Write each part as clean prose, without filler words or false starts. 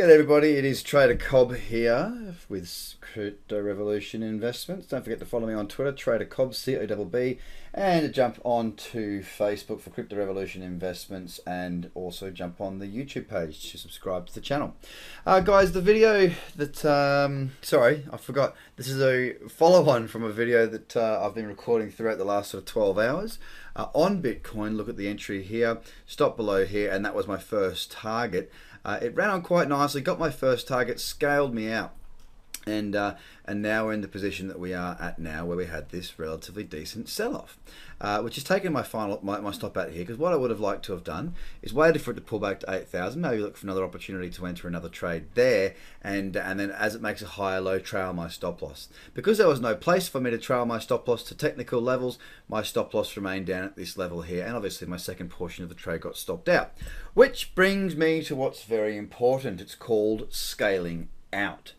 G'day everybody, it is Trader Cobb here with Crypto Revolution Investments. Don't forget to follow me on Twitter, Trader Cobb, C-O-B-B, and jump on to Facebook for Crypto Revolution Investments, and also jump on the YouTube page to subscribe to the channel. Guys, the video that, sorry, I forgot, this is a follow-on from a video that I've been recording throughout the last sort of 12 hours. On Bitcoin, look at the entry here, stop below here, and that was my first target. It ran on quite nicely, got my first target, scaled me out, and now we're in the position that we are at now, where we had this relatively decent sell-off, which has taken my stop out here. Because what I would have liked to have done is waited for it to pull back to 8,000, maybe look for another opportunity to enter another trade there, and then as it makes a higher low, trail my stop loss. Because there was no place for me to trail my stop loss to technical levels, my stop loss remained down at this level here, and obviously my second portion of the trade got stopped out. Which brings me to what's very important. It's called scaling out.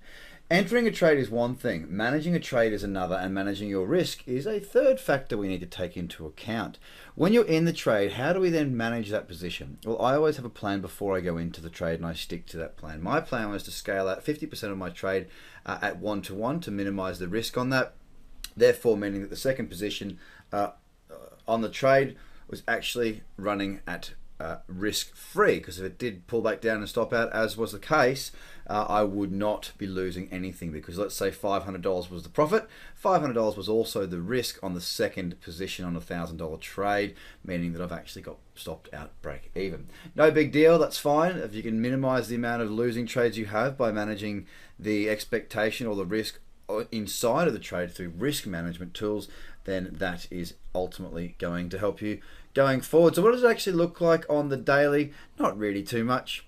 Entering a trade is one thing, managing a trade is another, and managing your risk is a third factor we need to take into account. When you're in the trade, how do we then manage that position? Well, I always have a plan before I go into the trade, and I stick to that plan. My plan was to scale out 50% of my trade at 1-to-1 to minimize the risk on that, therefore meaning that the second position on the trade was actually running at risk free, because if it did pull back down and stop out, as was the case, I would not be losing anything, because let's say $500 was the profit, $500 was also the risk on the second position on a $1,000 trade, meaning that I've actually got stopped out break even. No big deal, that's fine. If you can minimize the amount of losing trades you have by managing the expectation or the risk inside of the trade through risk management tools, then that is ultimately going to help you going forward. So what does it actually look like on the daily? Not really too much.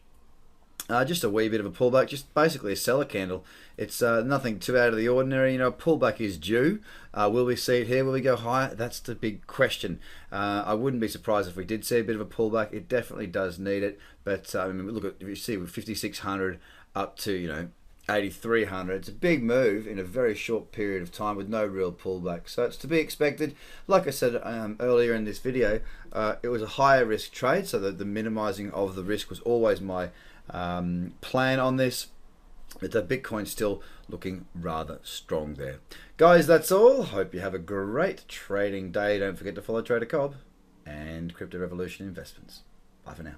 Just a wee bit of a pullback, just basically a seller candle. It's nothing too out of the ordinary. You know, a pullback is due. Will we see it here? Will we go higher? That's the big question. I wouldn't be surprised if we did see a bit of a pullback. It definitely does need it. But I mean, look at, if you see with 5,600 up to, you know, 8,300, it's a big move in a very short period of time with no real pullback, so it's to be expected. Like I said earlier in this video, it was a higher risk trade, so the minimizing of the risk was always my plan on this, but the Bitcoin's still looking rather strong there. Guys, that's all. Hope you have a great trading day. Don't forget to follow Trader Cobb and Crypto Revolution Investments. Bye for now.